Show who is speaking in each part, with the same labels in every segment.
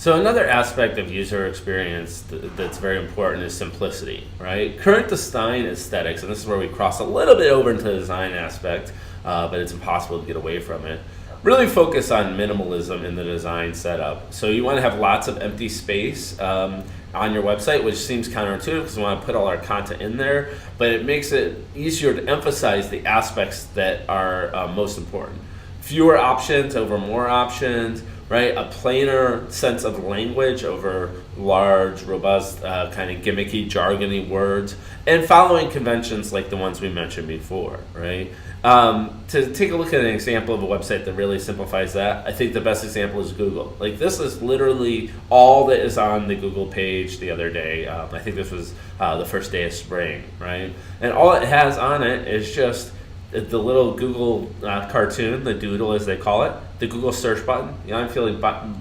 Speaker 1: So another aspect of user experience that's very important is simplicity, right? Current design aesthetics, and this is where we cross a little bit over into the design aspect, but it's impossible to get away from it. Really focus on minimalism in the design setup. So you want to have lots of empty space on your website, which seems counterintuitive because we want to put all our content in there, but it makes it easier to emphasize the aspects that are most important. Fewer options over more options, right? A plainer sense of language over large, robust, kind of gimmicky, jargony words, and following conventions like the ones we mentioned before, right? To take a look at an example of a website that really simplifies that, I think the best example is Google. Like, this is literally all that is on the Google page the other day. I think this was the first day of spring, right? And all it has on it is just the little Google cartoon, the doodle as they call it, the Google search button, the I'm feeling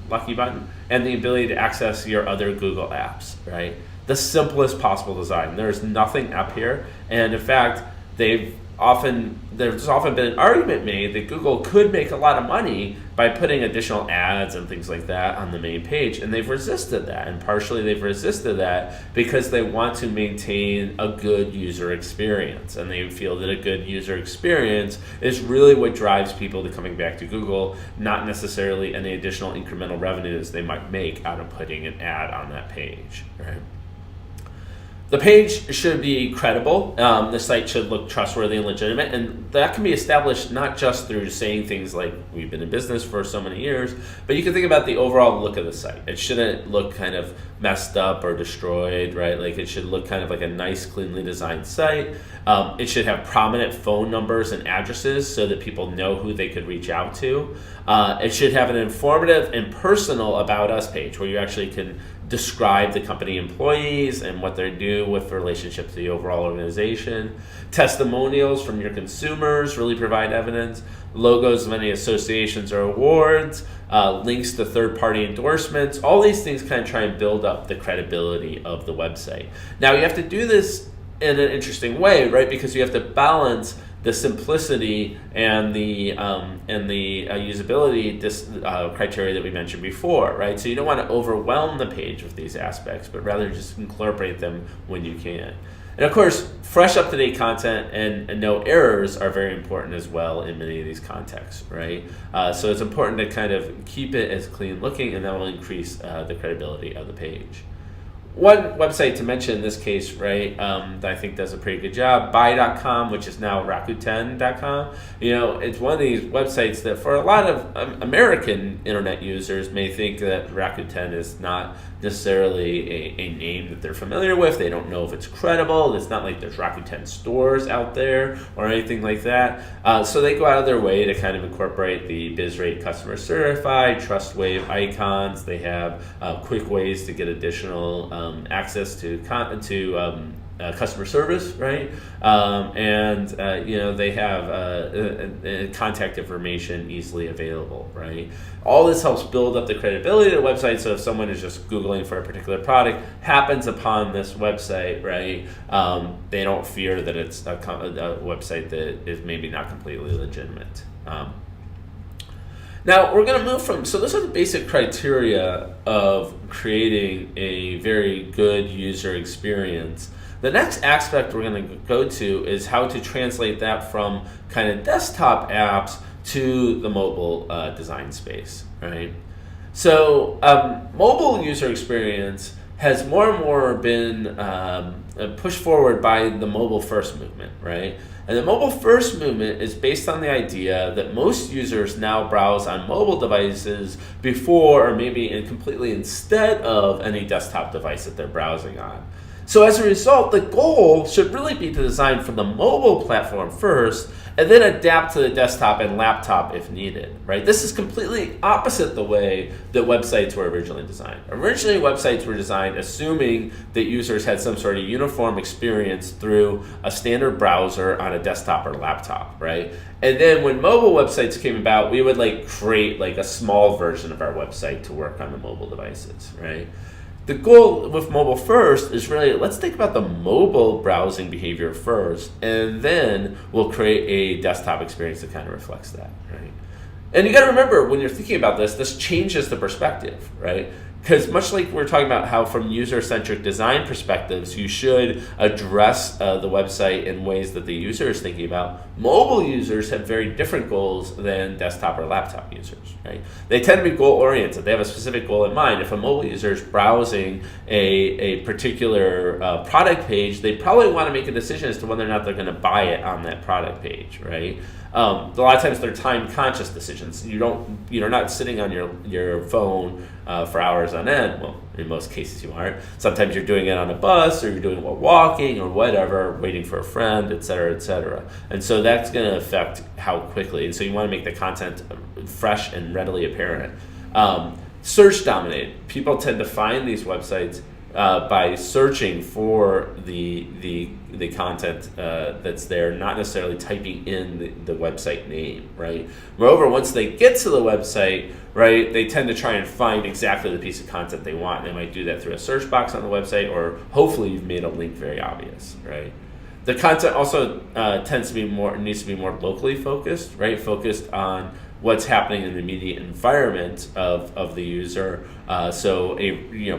Speaker 1: lucky button, and the ability to access your other Google apps, right? The simplest possible design. There's nothing up here, and in fact, there's often been an argument made that Google could make a lot of money by putting additional ads and things like that on the main page, and they've resisted that. And partially they've resisted that because they want to maintain a good user experience, and they feel that a good user experience is really what drives people to coming back to Google, not necessarily any additional incremental revenues they might make out of putting an ad on that page, right? The page should be credible. The site should look trustworthy and legitimate, and that can be established not just through saying things like we've been in business for so many years, but you can think about the overall look of the site. It shouldn't look kind of messed up or destroyed, right? Like, it should look kind of like a nice, cleanly designed site. It should have prominent phone numbers and addresses so that people know who they could reach out to. It should have an informative and personal About Us page where you actually can describe the company employees and what they do with relationship to the overall organization. Testimonials from your consumers really provide evidence. Logos of any associations or awards, links to third-party endorsements. All these things kind of try and build up the credibility of the website. Now, you have to do this in an interesting way, right? Because you have to balance the simplicity and the usability criteria that we mentioned before, right? So you don't want to overwhelm the page with these aspects, but rather just incorporate them when you can. And of course, fresh, up-to-date content and no errors are very important as well in many of these contexts, right? So it's important to kind of keep it as clean looking, and that will increase the credibility of the page. One website to mention in this case, right, that I think does a pretty good job, Buy.com, which is now Rakuten.com. You know, it's one of these websites that for a lot of American internet users may think that Rakuten is not necessarily a name that they're familiar with. They don't know if it's credible. It's not like there's Rakuten stores out there or anything like that. So they go out of their way to kind of incorporate the Bizrate customer certified, TrustWave icons. They have quick ways to get additional access to customer service, right? They have contact information easily available, right? All this helps build up the credibility of the website, so if someone is just Googling for a particular product, happens upon this website, right, they don't fear that it's a website that is maybe not completely legitimate. Now, we're going to move from, so those are the basic criteria of creating a very good user experience. The next aspect we're going to go to is how to translate that from kind of desktop apps to the mobile design space, right? So mobile user experience has more and more been pushed forward by the mobile first movement, right? And the mobile first movement is based on the idea that most users now browse on mobile devices before or maybe completely instead of any desktop device that they're browsing on. So as a result, the goal should really be to design for the mobile platform first and then adapt to the desktop and laptop if needed, right? This is completely opposite the way that websites were originally designed. Originally, websites were designed assuming that users had some sort of uniform experience through a standard browser on a desktop or laptop, right? And then when mobile websites came about, we would create a small version of our website to work on the mobile devices, right? The goal with mobile first is really, let's think about the mobile browsing behavior first, and then we'll create a desktop experience that kind of reflects that, right? And you got to remember, when you're thinking about this changes the perspective, right? because much like we're talking about how from user-centric design perspectives, you should address the website in ways that the user is thinking about. Mobile users have very different goals than desktop or laptop users, right? They tend to be goal-oriented. They have a specific goal in mind. If a mobile user is browsing a particular product page, they probably want to make a decision as to whether or not they're going to buy it on that product page, right? A lot of times they're time-conscious decisions. You're not sitting on your phone for hours on end. Well, in most cases you aren't. Sometimes you're doing it on a bus, or you're doing it while walking, or whatever, waiting for a friend, et cetera, et cetera. And so that's going to affect how quickly. And so you want to make the content fresh and readily apparent. Search dominated. People tend to find these websites by searching for the content that's there, not necessarily typing in the website name, right? Moreover, once they get to the website, right, they tend to try and find exactly the piece of content they want. They might do that through a search box on the website, or hopefully you've made a link very obvious, right? The content also needs to be more locally focused, right? Focused on what's happening in the immediate environment of the user. So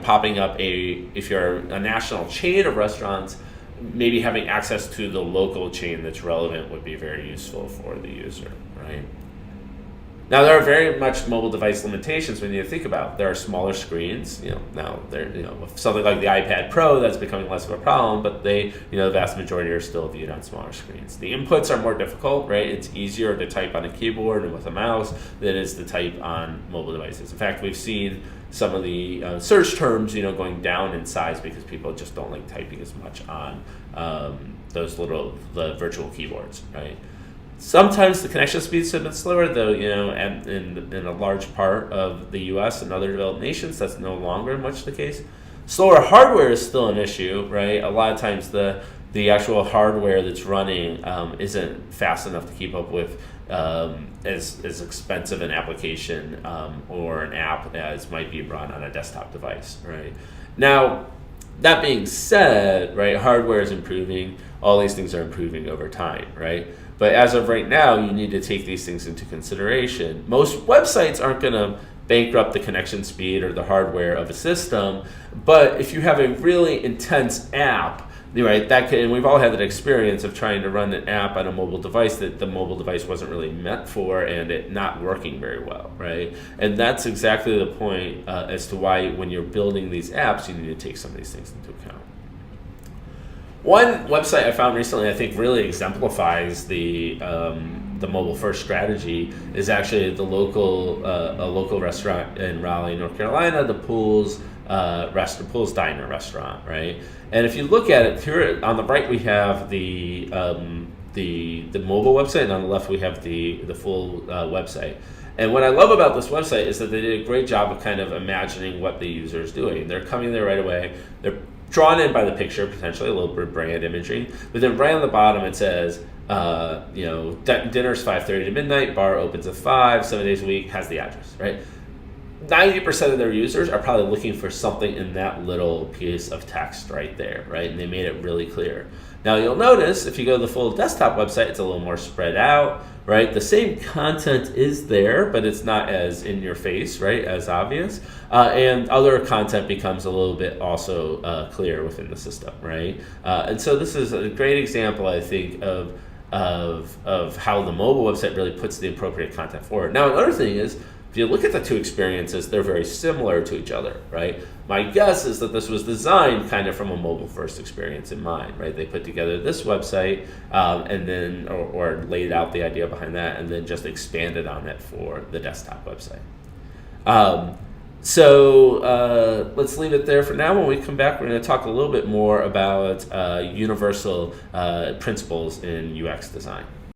Speaker 1: popping up if you're a national chain of restaurants, maybe having access to the local chain that's relevant would be very useful for the user, right? Now, there are very much mobile device limitations we need to think about. There are smaller screens. Now with something like the iPad Pro, that's becoming less of a problem, but the vast majority are still viewed on smaller screens. The inputs are more difficult, right? It's easier to type on a keyboard and with a mouse than it is to type on mobile devices. In fact, we've seen some of the search terms, going down in size because people just don't like typing as much on the virtual keyboards, right? Sometimes the connection speeds have been slower, though, and in a large part of the U.S. and other developed nations, that's no longer much the case. Slower hardware is still an issue, right? A lot of times the actual hardware that's running isn't fast enough to keep up with as expensive an application or an app as might be run on a desktop device, right? Now, that being said, right, hardware is improving. All these things are improving over time, right? But as of right now, you need to take these things into consideration. Most websites aren't going to bankrupt the connection speed or the hardware of a system, but if you have a really intense app, right, and we've all had that experience of trying to run an app on a mobile device that the mobile device wasn't really meant for, and it not working very well, right? And that's exactly the point as to why when you're building these apps, you need to take some of these things into account. One website I found recently I think really exemplifies the mobile first strategy is actually a local restaurant in Raleigh, North Carolina, the Pools Diner restaurant, right? And if you look at it here on the right, we have the mobile website, and on the left we have the full website. And what I love about this website is that they did a great job of kind of imagining what the user is doing. They're coming there right away. They're drawn in by the picture, potentially a little bit of brand imagery. But then right on the bottom it says, dinner's 5:30 to midnight, bar opens at 5, 7 days a week, has the address, right? 90% of their users are probably looking for something in that little piece of text right there, right? And they made it really clear. Now you'll notice if you go to the full desktop website, it's a little more spread out, right? The same content is there, but it's not as in your face, right? As obvious. And other content becomes a little bit also clear within the system, right? And so this is a great example, I think, of how the mobile website really puts the appropriate content forward. Now, another thing is, if you look at the two experiences, they're very similar to each other, right? My guess is that this was designed kind of from a mobile-first experience in mind, right? They put together this website and then, or laid out the idea behind that, and then just expanded on it for the desktop website. So let's leave it there for now. When we come back, we're going to talk a little bit more about universal principles in UX design.